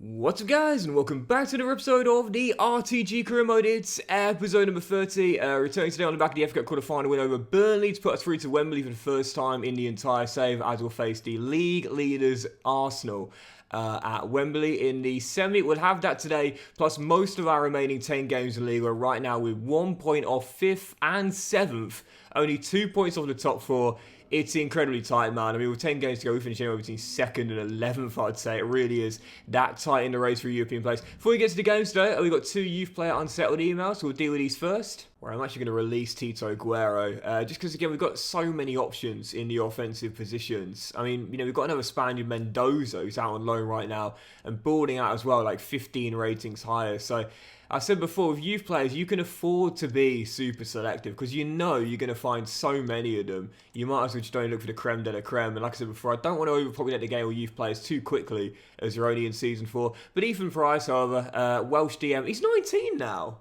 What's up guys, and welcome back to another episode of the RTG career mode. It's episode number 30, returning today on the back of the FA Cup quarter-final win over Burnley to put us through to Wembley for the first time in the entire save, as we'll face the league leaders Arsenal at Wembley in the semi. We'll have that today, plus most of our remaining 10 games in the league. We're right now with 1 point off 5th and 7th, only 2 points off the top 4. It's incredibly tight, man. I mean, with 10 games to go, we finish anywhere between 2nd and 11th, I'd say. It really is that tight in the race for a European place. Before we get to the games today, we've got 2 youth player unsettled emails, so we'll deal with these first. Where I'm actually going to release Tito Aguero, just because, again, we've got so many options in the offensive positions. I mean, you know, we've got another Spaniard, Mendoza, who's out on loan right now, and boarding out as well, like 15 ratings higher. So I said before, with youth players, you can afford to be super selective because you know you're going to find so many of them. You might as well just only look for the creme de la creme. And like I said before, I don't want to overpopulate the game with youth players too quickly as you're only in season 4. But Ethan Price, however, Welsh DM, he's 19 now.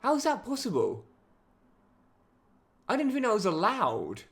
How's that possible? I didn't think that was allowed.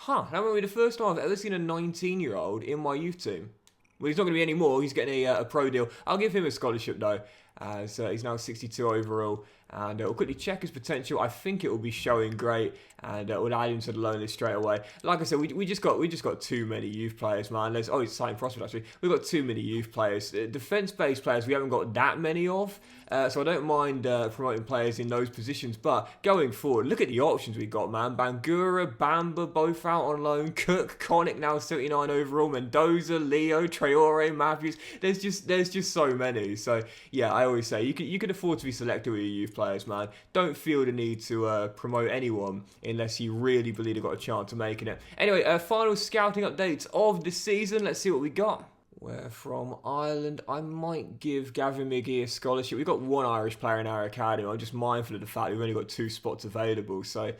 That might be the first time I've ever seen a 19-year-old in my youth team. Well, he's not going to be any more. He's getting a pro deal. I'll give him a scholarship, though, as he's now 62 overall. And we'll quickly check his potential. I think it will be showing great, and we'll add him to the loan list straight away. Like I said, we just got too many youth players, man. He's a signing prospect, actually. We've got too many youth players. Defence-based players, we haven't got that many of. So I don't mind promoting players in those positions. But going forward, look at the options we've got, man. Bangura, Bamba, both out on loan. Cook, Connick now 79 overall. Mendoza, Leo, Traore, Matthews. There's just so many. So yeah, I always say you can afford to be selective with your youth players, man. Don't feel the need to promote anyone unless you really believe they've got a chance of making it. Anyway, final scouting updates of the season. Let's see what we got. We're from Ireland. I might give Gavin McGee a scholarship. We've got 1 Irish player in our academy. I'm just mindful of the fact we've only got 2 spots available. So,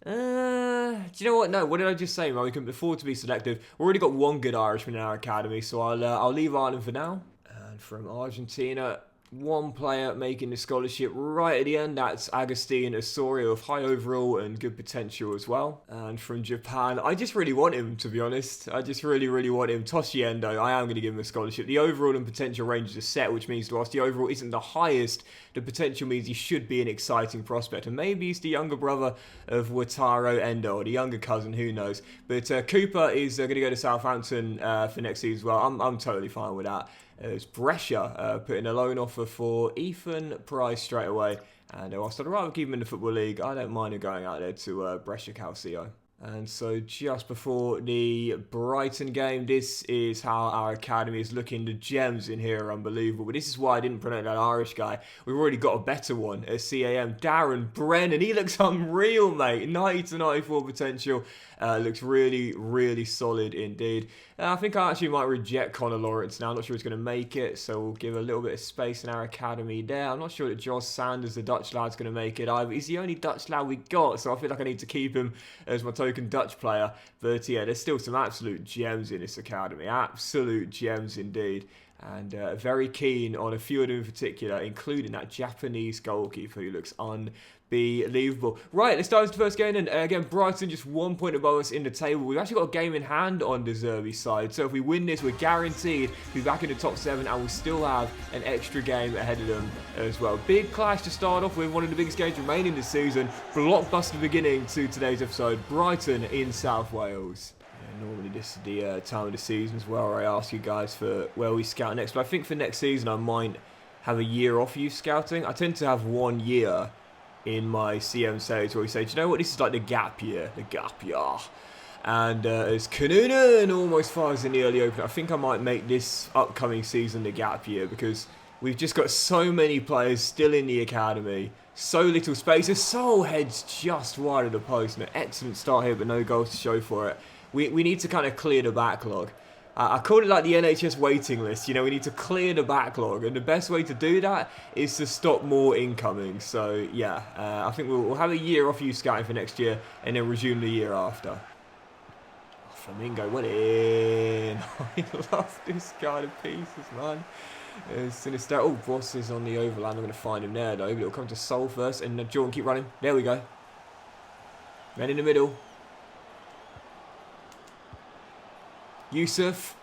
do you know what? No, what did I just say, man? We can afford to be selective. We've already got 1 good Irishman in our academy, so I'll leave Ireland for now. And from Argentina, 1 player making the scholarship right at the end. That's Agustin Osorio of high overall and good potential as well. And from Japan, I just really want him, to be honest. I just really want him. Toshi Endo, I am going to give him a scholarship. The overall and potential ranges are set, which means to us the overall isn't the highest. The potential means he should be an exciting prospect. And maybe he's the younger brother of Wataru Endo, or the younger cousin, who knows. But Cooper is going to go to Southampton for next season as well. I'm totally fine with that. As Brescia putting a loan offer for Ethan Price straight away. And whilst I'd rather keep him in the Football League, I don't mind him going out there to Brescia Calcio. And so just before the Brighton game, this is how our academy is looking. The gems in here are unbelievable. But this is why I didn't promote that Irish guy. We've already got a better one at CAM. Darren Brennan. He looks unreal, mate. 90 to 94 potential. Looks really solid indeed. I think I actually might reject Connor Lawrence now. I'm not sure he's going to make it. So we'll give a little bit of space in our academy there. I'm not sure that Josh Sanders, the Dutch lad's going to make it either. He's the only Dutch lad we got. So I feel like I need to keep him as my token Dutch player. But yeah, there's still some absolute gems in this academy. Absolute gems indeed. And very keen on a few of them in particular, including that Japanese goalkeeper who looks unbelievable. Right, let's dive into the first game. And again, Brighton just 1 point above us in the table. We've actually got a game in hand on the Zerbi side. So if we win this, we're guaranteed to be back in the top 7, and we'll still have an extra game ahead of them as well. Big clash to start off with, one of the biggest games remaining this season. Blockbuster beginning to today's episode. Brighton in South Wales. Normally this is the time of the season as well where I ask you guys for where we scout next. But I think for next season I might have a year off youth scouting. I tend to have 1 year in my CM series where we say, do you know what, this is like the gap year. And as Kanuna almost fires in the early opener, I think I might make this upcoming season the gap year because we've just got so many players still in the academy. So little space. The Soul heads just wide of the post. An excellent start here but no goals to show for it. We need to kind of clear the backlog. I call it like the NHS waiting list. You know, we need to clear the backlog. And the best way to do that is to stop more incoming. So, yeah, I think we'll have a year off youth scouting for next year and then resume the year after. Oh, Flamingo went in. I love this guy to pieces, man. Sinister. Oh, Boss is on the overland. I'm going to find him there, though. But it'll come to Sol first. And Jordan, keep running. There we go. Man in the middle. Yusuf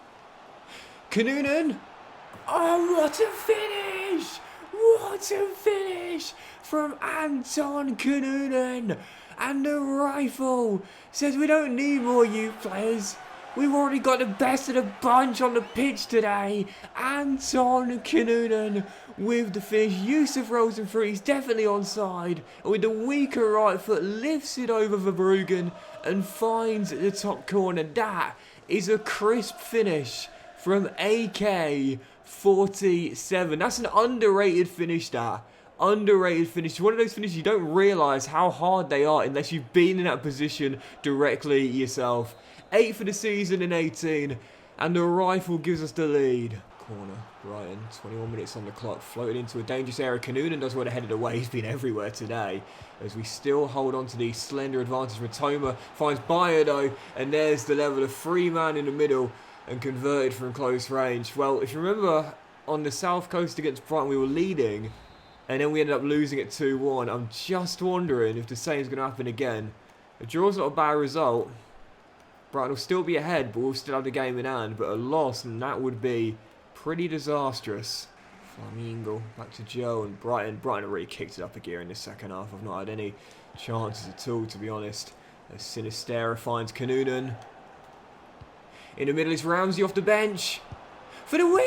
Kanoonen. Oh, what a finish! What a finish from Anton Kanoonen. And the rifle says we don't need more youth players. We've already got the best of the bunch on the pitch today. Anton Kanoonen with the finish. Yusuf Rosenfree is definitely onside. And with the weaker right foot, lifts it over Verbruggen and finds the top corner. That is a crisp finish from AK-47. That's an underrated finish, that. Underrated finish. One of those finishes you don't realise how hard they are unless you've been in that position directly yourself. 8 for the season in 18, and the rifle gives us the lead. Corner, Brighton, 21 minutes on the clock, floated into a dangerous area. Kanoonen does well to head it away. He's been everywhere today, as we still hold on to the slender advantage. Matoma finds Bayer though, and there's the level of 3-man in the middle, and converted from close range. Well, if you remember, on the south coast against Brighton, we were leading, and then we ended up losing at 2-1. I'm just wondering if the same is going to happen again. A draw's not a bad result. Brighton will still be ahead, but we'll still have the game in hand. But a loss, and that would be pretty disastrous. Flamingo back to Joe and Brighton. Brighton have really kicked it up a gear in the second half. I've not had any chances at all, to be honest. As Sinistera finds Kanoonen. In the middle is Ramsey off the bench for the win!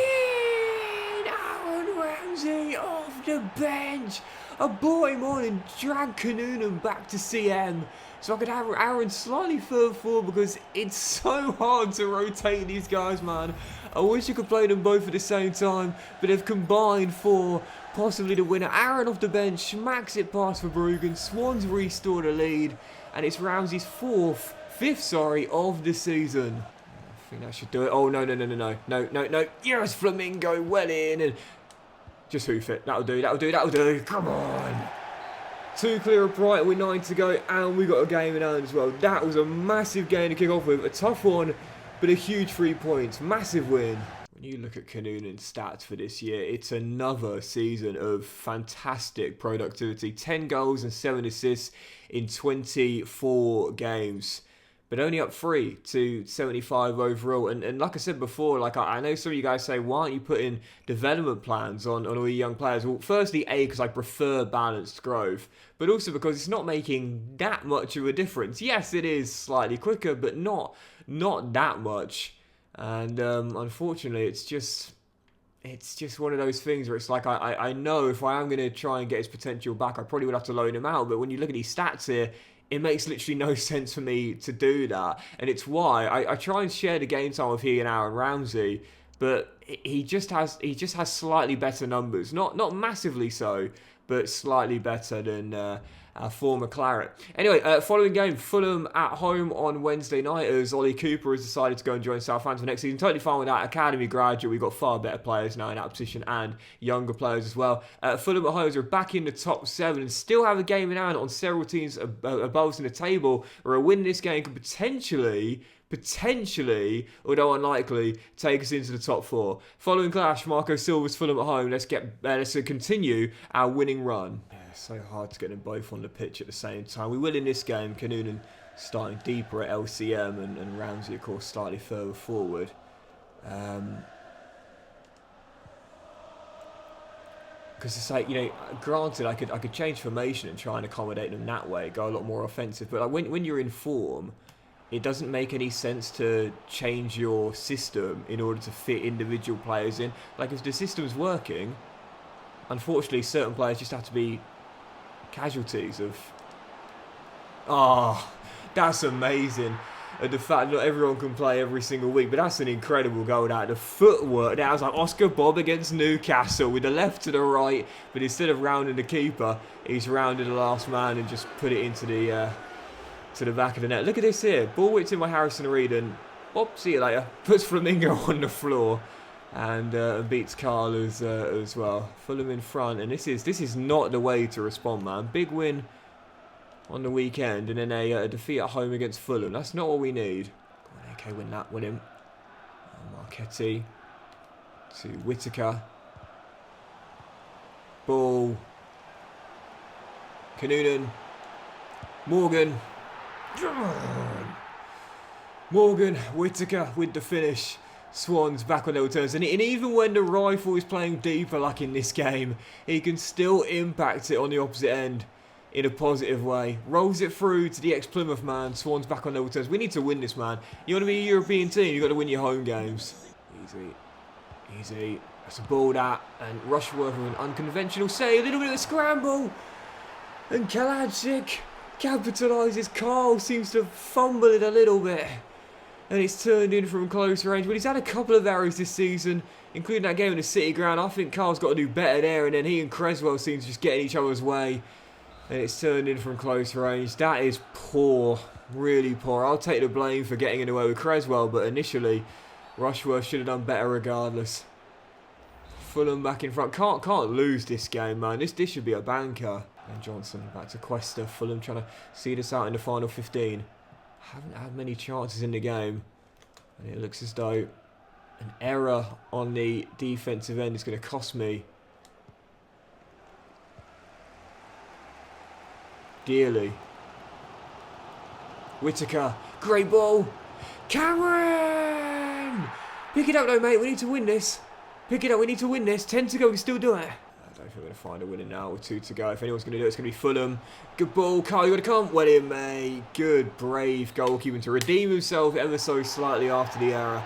Aaron Ramsey off the bench. I brought him on and dragged Kanoonen back to CM. So I could have Aaron slightly further forward, because it's so hard to rotate these guys, man. I wish you could play them both at the same time, but they've combined for possibly the winner. Aaron off the bench, smacks it past Verbruggen. Swans restore the lead, and it's Ramsey's fifth of the season. I think that should do it. Oh, no. Yes, Flamingo, well in, and just hoof it. That'll do. Come on. 2 clear of Brighton with 9 to go, and we got a game in hand as well. That was a massive game to kick off with. A tough one, but a huge 3 points. Massive win. When you look at Kanoonen's stats for this year, it's another season of fantastic productivity. 10 goals and 7 assists in 24 games. But only up 3 to 75 overall. And like I said before, like I know some of you guys say, why aren't you putting development plans on all your young players? Well, firstly, because I prefer balanced growth, but also because it's not making that much of a difference. Yes, it is slightly quicker, but not that much. And unfortunately, it's just one of those things where it's like, I know if I am going to try and get his potential back, I probably would have to loan him out. But when you look at these stats here, it makes literally no sense for me to do that. And it's why I try and share the game time with he and Aaron Ramsey, but he just has slightly better numbers. Not massively so, but slightly better than our former Claret. Anyway, following game, Fulham at home on Wednesday night, as Ollie Cooper has decided to go and join Southampton next season. Totally fine with that. Academy graduate. We've got far better players now in that position, and younger players as well. Fulham at home are back in the top 7 and still have a game in hand on several teams above us in the table, where a win in this game could potentially, although unlikely, take us into the top 4. Following clash, Marco Silva's Fulham at home. Let's continue our winning run. So hard to get them both on the pitch at the same time. We will in this game. Kanoonen starting deeper at LCM and Ramsey, of course, slightly further forward. Because it's like, granted, I could change formation and try and accommodate them that way, go a lot more offensive. But like when you're in form, it doesn't make any sense to change your system in order to fit individual players in. Like, if the system's working, unfortunately, certain players just have to be casualties of... that's amazing. And the fact that not everyone can play every single week, but that's an incredible goal. That the footwork, that was like Oscar Bob against Newcastle with the left to the right, but instead of rounding the keeper, he's rounded the last man and just put it into the back of the net. Look at this here, ball whipped in by Harrison Reed, and see you later. Puts Flamingo on the floor. And beats Carl as well. Fulham in front, and this is not the way to respond, man. Big win on the weekend, and then a defeat at home against Fulham. That's not what we need. Okay, win him. Marchetti to Whittaker. Ball. Kanoonen. Morgan, Whittaker with the finish. Swans back on level terms, and even when the rifle is playing deeper like in this game, he can still impact it on the opposite end in a positive way. Rolls it through to the ex-Plymouth man. Swans back on level terms. We need to win this, man. You want to be a European team, you've got to win your home games. Easy. Easy. That's a ball that, and Rushworth with an unconventional save. A little bit of a scramble. And Kalajic capitalises. Carl seems to fumble it a little bit. And it's turned in from close range. But he's had a couple of errors this season, including that game in the City ground. I think Carl's got to do better there. And then he and Creswell seem to just get in each other's way. And it's turned in from close range. That is poor. Really poor. I'll take the blame for getting in the way with Creswell. But initially, Rushworth should have done better regardless. Fulham back in front. Can't lose this game, man. This should be a banker. And Johnson back to Cuesta. Fulham trying to see this out in the final 15. Haven't had many chances in the game. And it looks as though an error on the defensive end is going to cost me dearly. Whittaker. Great ball. Cameron! Pick it up though, mate. We need to win this. Pick it up. We need to win this. 10 to go. We can still do it. I don't think we're going to find a winner now with 2 to go. If anyone's going to do it, it's going to be Fulham. Good ball. Carl, you got to come. Well in, mate. Good, brave goalkeeping to redeem himself ever so slightly after the error.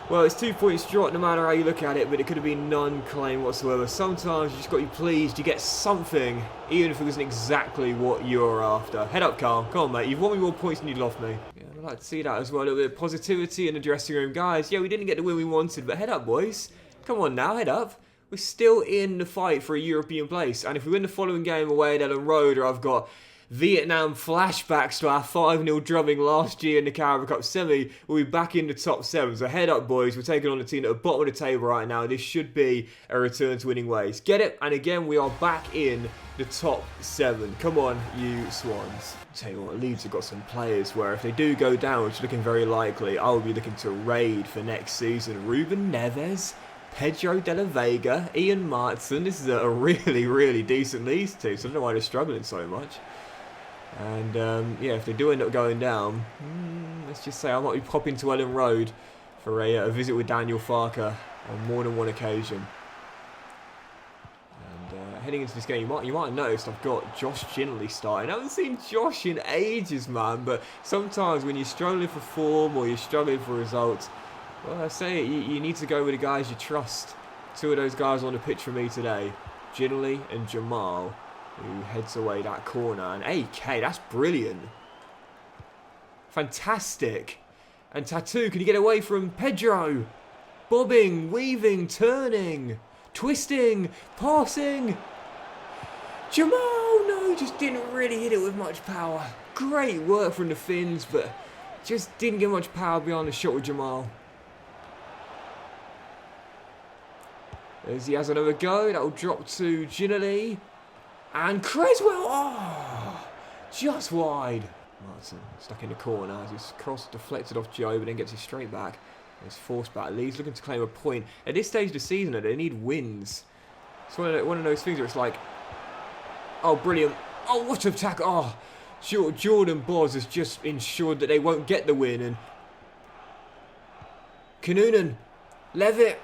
Well, it's 2 points dropped no matter how you look at it, but it could have been none claim whatsoever. Sometimes you just got to be pleased you get something, even if it wasn't exactly what you're after. Head up, Carl. Come on, mate. You've won me more points than you'd lost me. Yeah, I'd like to see that as well. A little bit of positivity in the dressing room. Guys, yeah, we didn't get the win we wanted, but head up, boys. Come on now, head up. We're still in the fight for a European place. And if we win the following game away at Ellen Road, or I've got Vietnam flashbacks to our 5-0 drubbing last year in the Carabao Cup semi, we'll be back in the top 7. So head up, boys. We're taking on the team at the bottom of the table right now. This should be a return to winning ways. Get it? And again, we are back in the top 7. Come on, you Swans. Tell you what, Leeds have got some players where if they do go down, which is looking very likely, I will be looking to raid for next season. Ruben Neves, Pedro de la Vega, Ian Martson. This is a really, really decent Leeds team, so I don't know why they're struggling so much. And yeah, if they do end up going down, let's just say I might be popping to Ellen Road for a visit with Daniel Farker on more than one occasion. And heading into this game, you might have noticed I've got Josh Ginley starting. I haven't seen Josh in ages, man, but sometimes when you're struggling for form or you're struggling for results, well, I say it, you need to go with the guys you trust. 2 of those guys on the pitch for me today, Ginley and Jamal, who heads away that corner. And AK, that's brilliant. Fantastic. And Tatu, can you get away from Pedro? Bobbing, weaving, turning, twisting, passing. Jamal, no, just didn't really hit it with much power. Great work from the Finns, but just didn't get much power behind the shot with Jamal. As he has another go, that'll drop to Ginelli. And Creswell, oh, just wide. Martin stuck in the corner as his cross deflected off Joe, but then gets it straight back. It's forced back. Leeds looking to claim a point. At this stage of the season, they need wins. It's one of those things where it's like, oh, brilliant. Oh, what a tackle. Oh, Jordan Boz has just ensured that they won't get the win. And Kanunen, Levitt.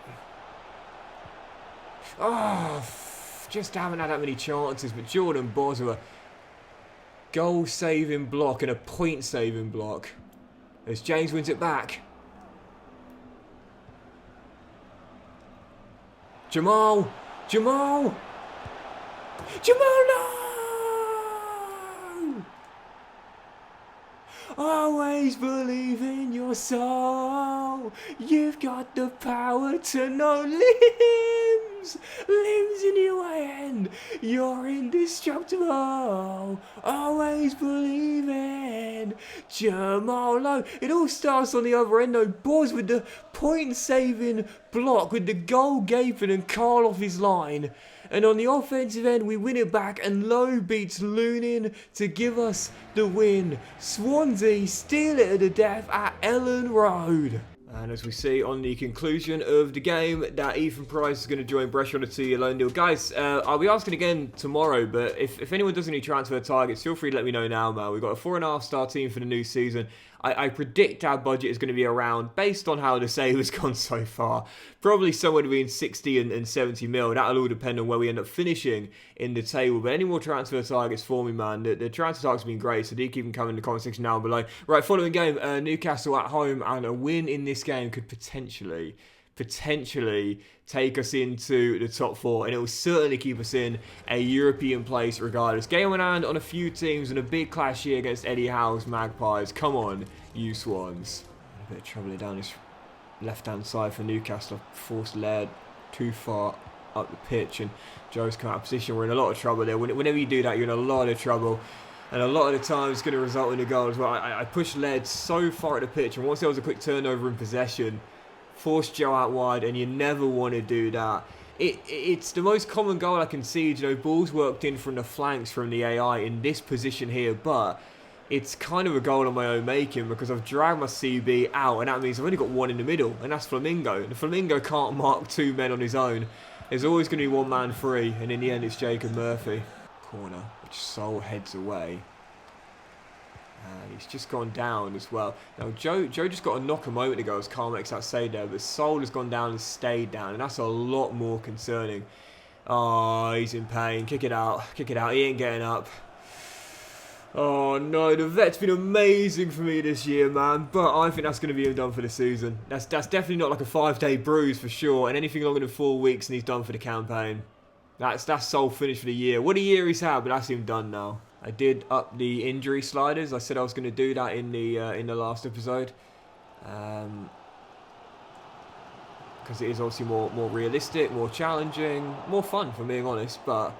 Oh, just haven't had that many chances, but Jordan Boz with a goal-saving block and a point-saving block as James wins it back. Jamal, no! Always believe in your soul. You've got the power to know limbs in your hand. You're indestructible. Always believe in Jamal. No, it all starts on the other end though. Boz with the point-saving block with the goal gaping and Carl off his line. And on the offensive end, we win it back and Lowe beats Lunin to give us the win. Swansea steal it to the death at Ellen Road. And as we see on the conclusion of the game, that Ethan Price is going to join Brescia on a 2-year loan deal. Guys, I'll be asking again tomorrow, but if anyone does any transfer targets, feel free to let me know now, man. We've got a 4.5-star team for the new season. I predict our budget is going to be around, based on how the sale has gone so far, probably somewhere between 60 and 70 mil. That'll all depend on where we end up finishing in the table. But any more transfer targets for me, man? The transfer targets have been great, so do keep them coming in the comment section down below. Right, following game, Newcastle at home, and a win in this game could potentially take us into the top 4, and it will certainly keep us in a European place regardless. Game on hand on a few teams and a big clash here against Eddie Howe's Magpies. Come on, you Swans. A bit of trouble down this left-hand side for Newcastle. Forced Laird too far up the pitch, and Joe's come out of position. We're in a lot of trouble there. Whenever you do that, you're in a lot of trouble. And a lot of the time, it's going to result in a goal as well. I pushed Laird so far at the pitch, and once there was a quick turnover in possession, forced Joe out wide, and you never want to do that. It's the most common goal I can see. You know, balls worked in from the flanks from the AI in this position here, but it's kind of a goal on my own making because I've dragged my CB out, and that means I've only got one in the middle, and that's Flamingo. The Flamingo can't mark 2 men on his own. There's always going to be one man free, and in the end, it's Jacob Murphy. Corner, which Sol heads away. And he's just gone down as well. Now, Joe just got a knock a moment ago as Carl makes that save there, but Sol has gone down and stayed down, and that's a lot more concerning. Oh, he's in pain. Kick it out. Kick it out. He ain't getting up. Oh, no. The vet's been amazing for me this year, man, but I think that's going to be him done for the season. That's definitely not like a 5-day bruise for sure, and anything longer than 4 weeks and he's done for the campaign. That's Sol finished for the year. What a year he's had, but that's him done now. I did up the injury sliders. I said I was going to do that in the last episode, because it is obviously more realistic, more challenging, more fun, if I'm being honest. But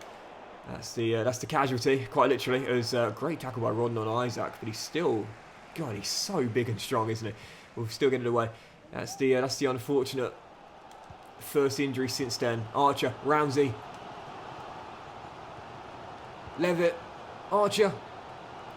that's the casualty, quite literally. It was a great tackle by Rodden on Isaac, but he's still, God, he's so big and strong, isn't he? We'll still get it away. That's the unfortunate first injury since then. Archer, Ramsey, Levitt. Archer,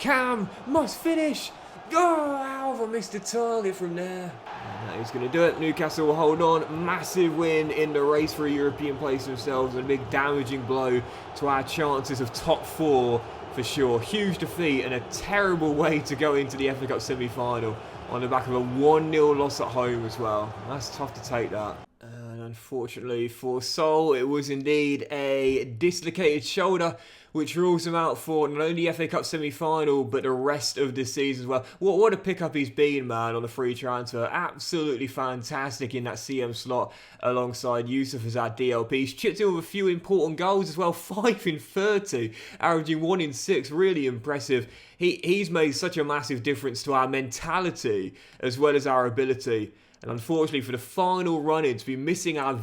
Cam, must finish. Oh, Alva missed a target from there. And that is going to do it. Newcastle will hold on. Massive win in the race for a European place themselves, and a big damaging blow to our chances of top 4 for sure. Huge defeat and a terrible way to go into the FA Cup semi-final on the back of a 1-0 loss at home as well. That's tough to take that. And unfortunately for Sol, it was indeed a dislocated shoulder, which rules him out for not only the FA Cup semi-final, but the rest of the season as well. What a pickup he's been, man, on a free transfer. Absolutely fantastic in that CM slot alongside Yusuf as our DLP. He's chipped in with a few important goals as well. 5 in 30, averaging 1 in 6. Really impressive. He's made such a massive difference to our mentality as well as our ability. And unfortunately for the final run-in, to be missing our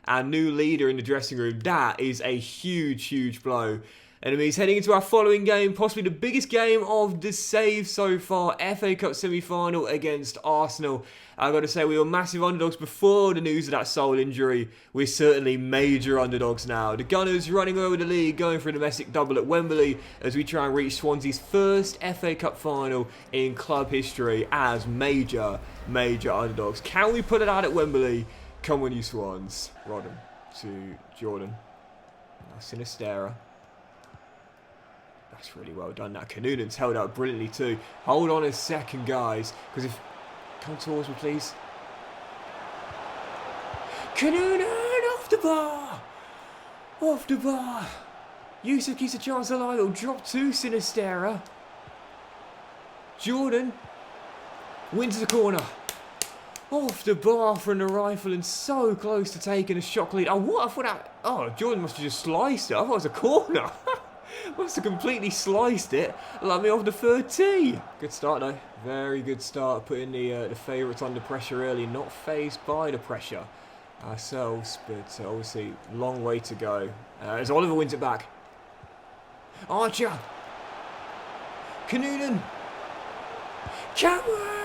our new leader in the dressing room, that is a huge blow. And it means heading into our following game, possibly the biggest game of the save so far, FA Cup semi-final against Arsenal. I've got to say, we were massive underdogs before the news of that Sol injury. We're certainly major underdogs now. The Gunners running over the league, going for a domestic double at Wembley as we try and reach Swansea's first FA Cup final in club history as major underdogs. Can we put it out at Wembley? Come on, you Swans. Rodden to Jordan. Now Sinistera. That's really well done. Now Kanunan's held up brilliantly too. Hold on a second, guys, because if... Come towards me, please. Kanunan off the bar! Off the bar! Yusuf keeps a chance alive. It'll drop to Sinistera. Jordan wins the corner. Off the bar from the rifle and so close to taking a shot lead. Oh, what? I thought that... Oh, Jordan must have just sliced it. I thought it was a corner. Must have completely sliced it. Let me off the third tee. Good start, though. Very good start. Putting the favourites under pressure early. Not phased by the pressure ourselves. But obviously, long way to go. As Oliver wins it back. Archer. Kanunan. Cameron.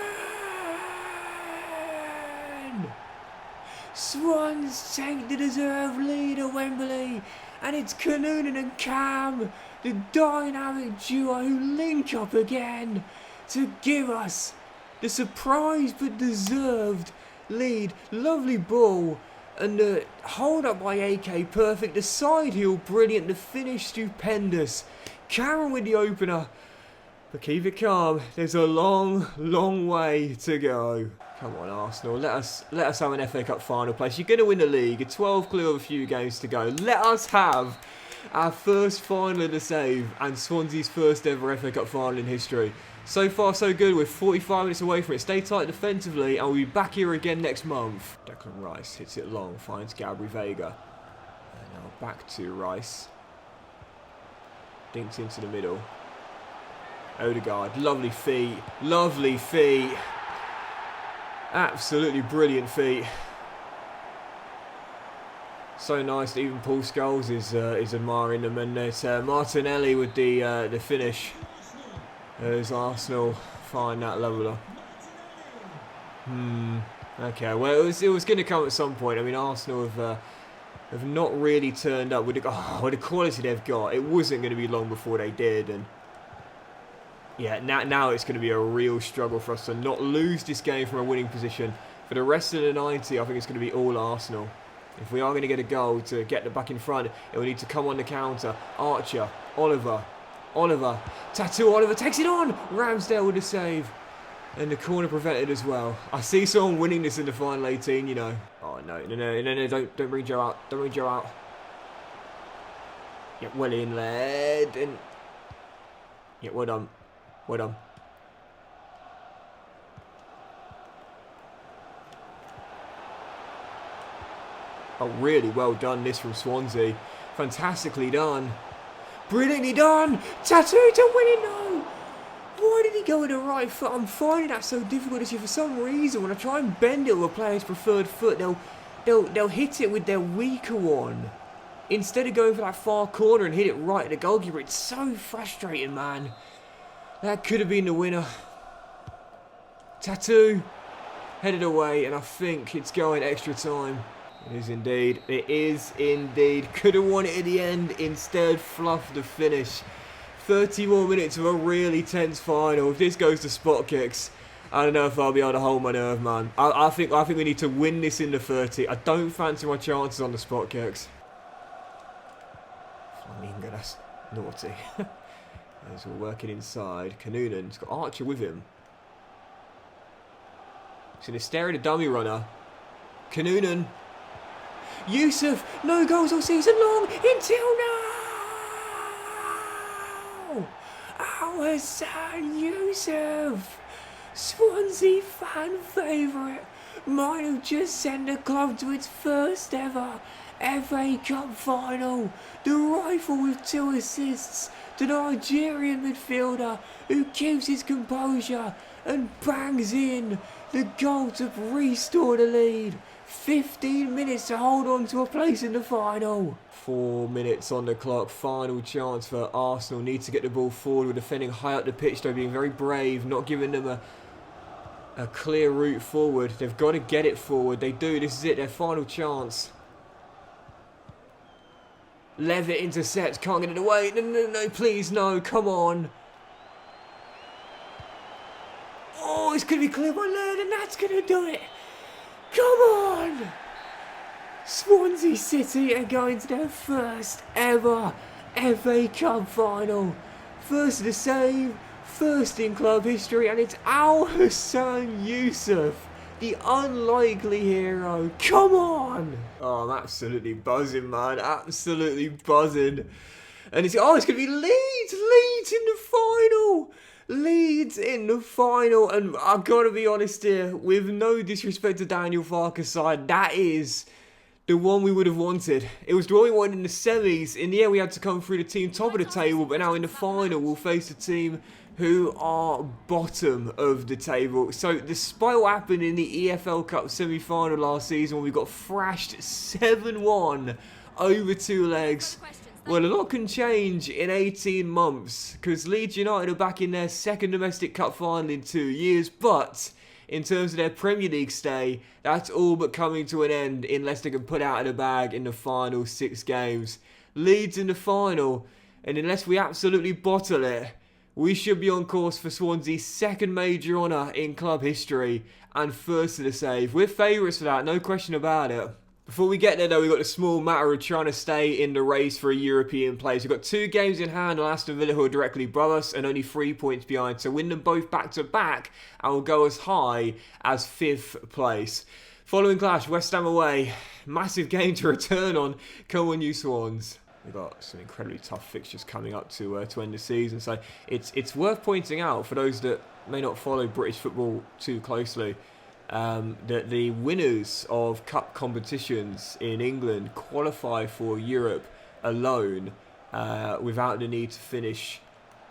Swans take the deserved lead at Wembley, and it's Kanunan and Cam, the dynamic duo, who link up again to give us the surprise but deserved lead. Lovely ball, and the hold up by AK perfect, the side heel brilliant, the finish stupendous. Cameron with the opener, But keep it calm. There's a long, long way to go. Come on, Arsenal. Let us have an FA Cup final place. You're going to win the league. You're 12 clear of a few games to go. Let us have our first final in the save and Swansea's first ever FA Cup final in history. So far, so good. We're 45 minutes away from it. Stay tight defensively, and we'll be back here again next month. Declan Rice hits it long, finds Gabri Veiga. And now back to Rice. Dinks into the middle. Odegaard, lovely feet. Lovely feet. Absolutely brilliant feet. So nice that even Paul Scholes is admiring them, and it's Martinelli with the finish as Arsenal find that leveller. Okay, well it was going to come at some point. I mean, Arsenal have not really turned up with the quality they've got. It wasn't going to be long before they did, and yeah, now it's going to be a real struggle for us to not lose this game from a winning position. For the rest of the 90, I think it's going to be all Arsenal. If we are going to get a goal to get back in front, it will need to come on the counter. Archer, Oliver, Tatu, Oliver takes it on! Ramsdale with a save. And the corner prevented as well. I see someone winning this in the final 18, you know. Oh, no, don't bring Joe out. Don't bring Joe out. Yeah, well in led. And yeah, well done. Well done. Oh, really well done this from Swansea. Fantastically done. Brilliantly done. Tatu to win it, no. Why did he go with the right foot? I'm finding that so difficult to see. For some reason, when I try and bend it with a player's preferred foot, they'll hit it with their weaker one. Instead of going for that far corner and hit it right at the goalkeeper. It's so frustrating, man. That could have been the winner. Tatu headed away, and I think it's going extra time. It is indeed. It is indeed. Could have won it at the end. Instead, fluffed the finish. 30 more minutes of a really tense final. If this goes to spot kicks, I don't know if I'll be able to hold my nerve, man. I think we need to win this in the 30. I don't fancy my chances on the spot kicks. Flamingo, that's naughty. As we're working inside, Kanunen's got Archer with him. He's going to stare at a dummy runner. Kanunen. Yusuf, no goals all season long until now. Our son Yusuf, Swansea fan favourite, might have just sent the club to its first ever FA Cup final. The rifle with 2 assists. The Nigerian midfielder who keeps his composure and bangs in the goal to restore the lead. 15 minutes to hold on to a place in the final. 4 minutes on the clock. Final chance for Arsenal. Need to get the ball forward. We're defending high up the pitch though, being very brave, not giving them a clear route forward. They've got to get it forward. They do. This is it. Their final chance. Levitt intercepts, can't get it away. No, please, no, come on. Oh, it's going to be cleared by Laird, and that's going to do it. Come on. Swansea City are going to their first ever FA Cup final. First of the same, first in club history, and it's Al Hassan Yusuf, the unlikely hero. Come on! Oh, I'm absolutely buzzing, man. Absolutely buzzing. And it's going to be Leeds. Leeds in the final. Leeds in the final. And I've got to be honest here, with no disrespect to Daniel Farke's side, that is the one we would have wanted. It was the one we wanted in the semis. In the end, we had to come through the team top of the table. But now in the final, we'll face the team who are bottom of the table. So despite what happened in the EFL Cup semi-final last season when we got thrashed 7-1 over 2 legs, well, a lot can change in 18 months because Leeds United are back in their second domestic cup final in 2 years, but in terms of their Premier League stay, that's all but coming to an end unless they can put out of the bag in the final 6 games. Leeds in the final, and unless we absolutely bottle it, we should be on course for Swansea's second major honour in club history and first to the save. We're favourites for that, no question about it. Before we get there, though, we've got the small matter of trying to stay in the race for a European place. We've got 2 games in hand on Aston Villa, who are directly above us, and only 3 points behind. So win them both back-to-back, and we'll go as high as 5th place. Following clash, West Ham away. Massive game to return on. Come on, you Swans. We've got some incredibly tough fixtures coming up to end the season. So it's worth pointing out, for those that may not follow British football too closely, that the winners of cup competitions in England qualify for Europe alone without the need to finish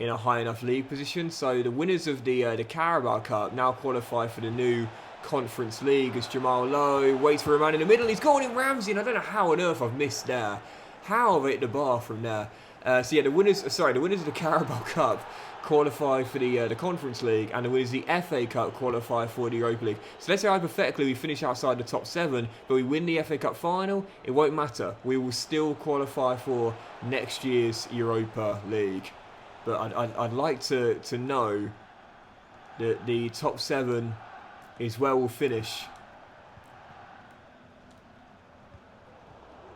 in a high enough league position. So the winners of the Carabao Cup now qualify for the new Conference League as Jamal Lowe waits for a man in the middle. He's gone in Ramsey, and I don't know how on earth I've missed there. How have I hit the bar from there? So yeah, the winners of the Carabao Cup qualify for the Conference League, and the winners of the FA Cup qualify for the Europa League. So let's say hypothetically we finish outside the top 7, but we win the FA Cup final, it won't matter. We will still qualify for next year's Europa League. But I'd like to know that the top 7 is where we'll finish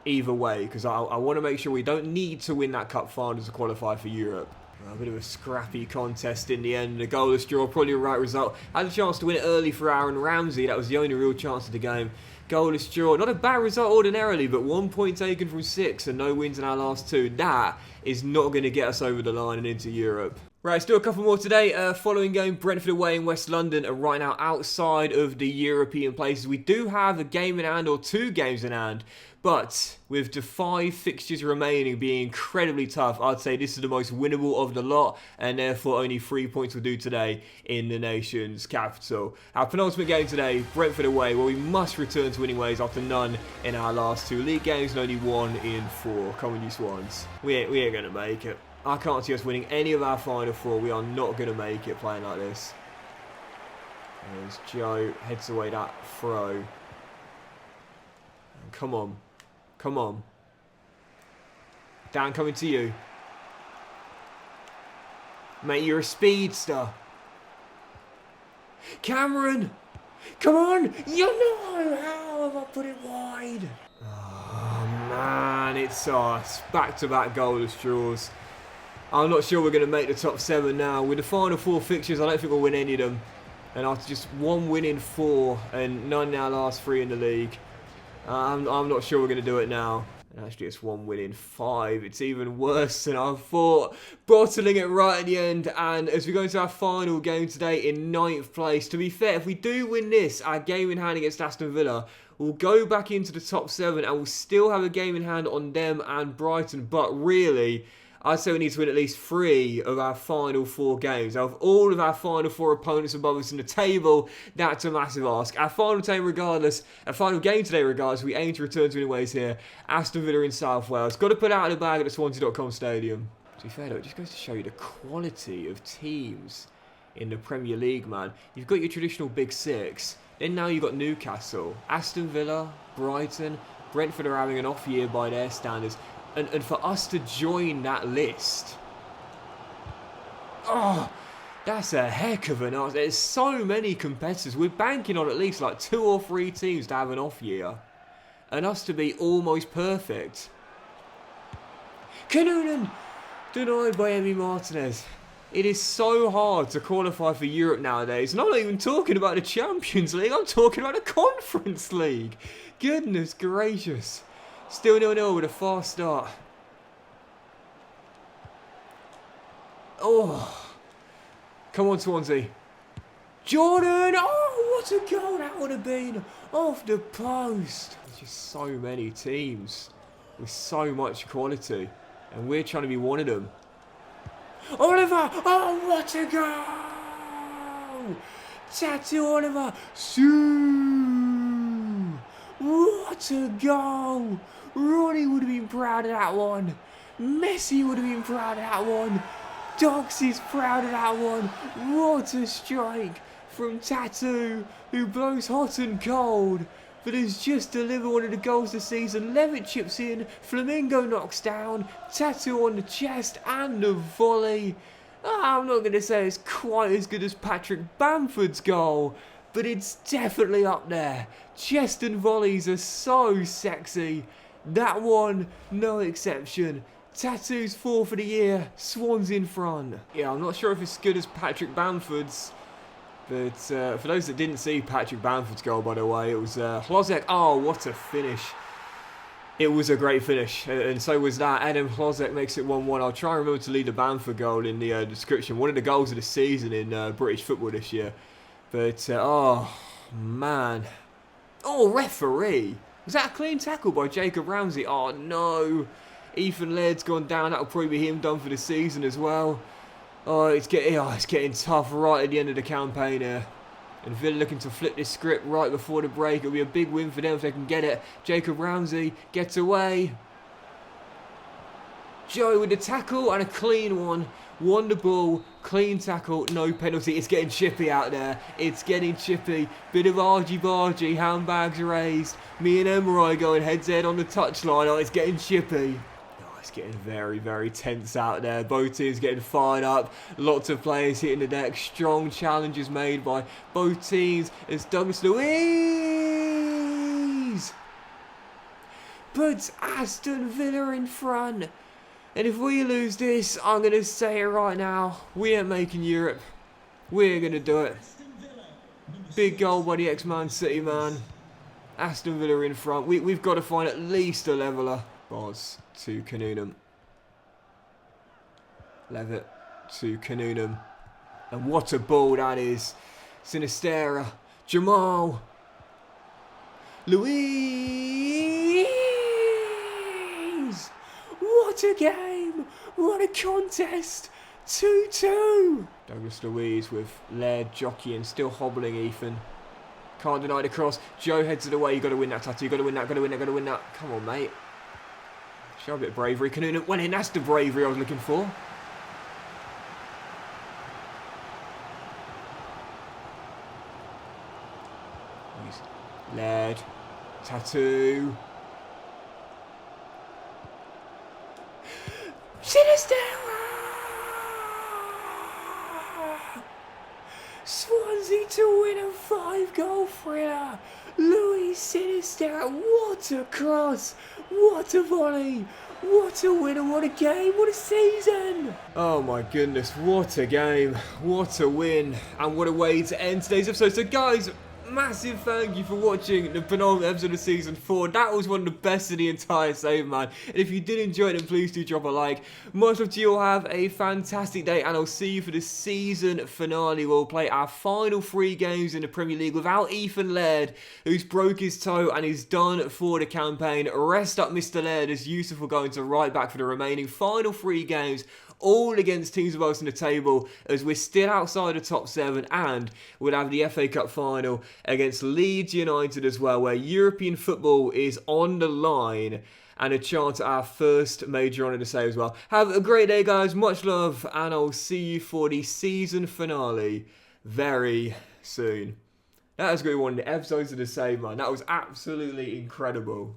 either way, because I want to make sure we don't need to win that cup final to qualify for Europe. A bit of a scrappy contest in the end. A goalless draw, probably the right result. Had a chance to win it early for Aaron Ramsey. That was the only real chance of the game. Goalless draw. Not a bad result ordinarily, but 1 point taken from 6 and no wins in our last 2. That is not going to get us over the line and into Europe. Right, let's do a couple more today. Following game, Brentford away in West London are right now outside of the European places. We do have a game in hand, or 2 games in hand, but with the 5 fixtures remaining being incredibly tough, I'd say this is the most winnable of the lot, and therefore only 3 points will do today in the nation's capital. Our penultimate game today, Brentford away, where we must return to winning ways after none in our last 2 league games and only 1 in 4. Come on, you Swans. We ain't going to make it. I can't see us winning any of our final 4. We are not going to make it playing like this. As Joe heads away that throw. Come on. Come on. Dan, coming to you. Mate, you're a speedster. Cameron! Come on! You know! How have I put it wide? Oh, man. It's us. Back-to-back goalless draws. I'm not sure we're going to make the top 7 now. With the final 4 fixtures, I don't think we'll win any of them. And after just 1 win in 4 and none in our last 3 in the league, I'm not sure we're going to do it now. And actually, it's 1 win in 5. It's even worse than I thought. Bottling it right at the end. And as we go into our final game today in 9th place, to be fair, if we do win this, our game in hand against Aston Villa, we'll go back into the top 7 and we'll still have a game in hand on them and Brighton. But really, I'd say we need to win at least 3 of our final 4 games. Out of all of our final 4 opponents above us in the table, that's a massive ask. Our final game today regardless, we aim to return to winning ways here. Aston Villa in South Wales. Got to put out of the bag at the Swansea.com stadium. To be fair though, it just goes to show you the quality of teams in the Premier League, man. You've got your traditional Big 6. Then now you've got Newcastle, Aston Villa, Brighton. Brentford are having an off year by their standards. And for us to join that list, oh, that's a heck of an ask. There's so many competitors. We're banking on at least like 2 or 3 teams to have an off year, and us to be almost perfect. Canoodin denied by Emi Martinez. It is so hard to qualify for Europe nowadays. And I'm not even talking about the Champions League. I'm talking about the Conference League. Goodness gracious. Still 0-0 with a fast start. Oh. Come on, Swansea. Jordan! Oh, what a goal that would have been. Off the post. There's just so many teams with so much quality. And we're trying to be one of them. Oliver! Oh, what a goal! Tatu Oliver! What a goal! Ronnie would have been proud of that one. Messi would have been proud of that one. Docks is proud of that one. What a strike from Tatu, who blows hot and cold, but has just delivered one of the goals this season. Levitt chips in, Flamingo knocks down, Tatu on the chest and the volley. I'm not going to say it's quite as good as Patrick Bamford's goal, but it's definitely up there. Chest and volleys are so sexy. That one, no exception. Tatu's 4th of the year, Swans in front. Yeah, I'm not sure if it's as good as Patrick Bamford's, but for those that didn't see Patrick Bamford's goal, by the way, it was Hlozek. Oh, what a finish. It was a great finish, and so was that. Adam Hlozek makes it 1-1. I'll try and remember to leave the Bamford goal in the description. One of the goals of the season in British football this year. But, oh, man. Oh, referee. Was that a clean tackle by Jacob Ramsey? Oh, no. Ethan Laird's gone down. That'll probably be him done for the season as well. Oh, it's getting tough right at the end of the campaign here. And Villa looking to flip this script right before the break. It'll be a big win for them if they can get it. Jacob Ramsey gets away. Joe with the tackle and a clean one. Won the ball, clean tackle, no penalty. It's getting chippy out there. It's getting chippy. Bit of argy-bargy, handbags raised. Me and Emery going head-to-head on the touchline. Oh, it's getting chippy. It's getting very, very tense out there. Both teams getting fired up. Lots of players hitting the deck. Strong challenges made by both teams as Douglas Luiz. But Aston Villa in front. And if we lose this, I'm going to say it right now. We ain't making Europe. We're going to do it. Big goal by the ex-Man City man. Aston Villa in front. We've got to find at least a leveller. Boz to Kanunam. Levitt to Kanunam. And what a ball that is. Sinistera. Jamal. Luiz. What a game. What a contest. 2-2. Douglas Luiz with Laird jockeying, still hobbling Ethan. Can't deny the cross. Joe heads it away. You've got to win that, Tatu. You've got to win that, got to win that, got to win that. Come on, mate. Show a bit of bravery. Kanunam went in. That's the bravery I was looking for. Laird. Tatu. Sinistera! Swansea to win a 5-goal thriller. Louis Sinistera, what a cross, what a volley, what a winner, what a game, what a season. Oh my goodness, what a game, what a win, and what a way to end today's episode. So guys, massive thank you for watching the penultimate episode of Season 4. That was one of the best of the entire save, man. And if you did enjoy it, then please do drop a like. Much love to you all. Have a fantastic day, and I'll see you for the season finale. We'll play our final 3 games in the Premier League without Ethan Laird, who's broke his toe and is done for the campaign. Rest up, Mr. Laird, as Yusuf will go into right back for the remaining final 3 games. All against teams above us in the table, as we're still outside the top 7, and we'll have the FA Cup final against Leeds United as well, where European football is on the line, and a chance at our first major honour to say as well. Have a great day, guys. Much love, and I'll see you for the season finale very soon. That was going to be one of the episodes of the same, man. That was absolutely incredible.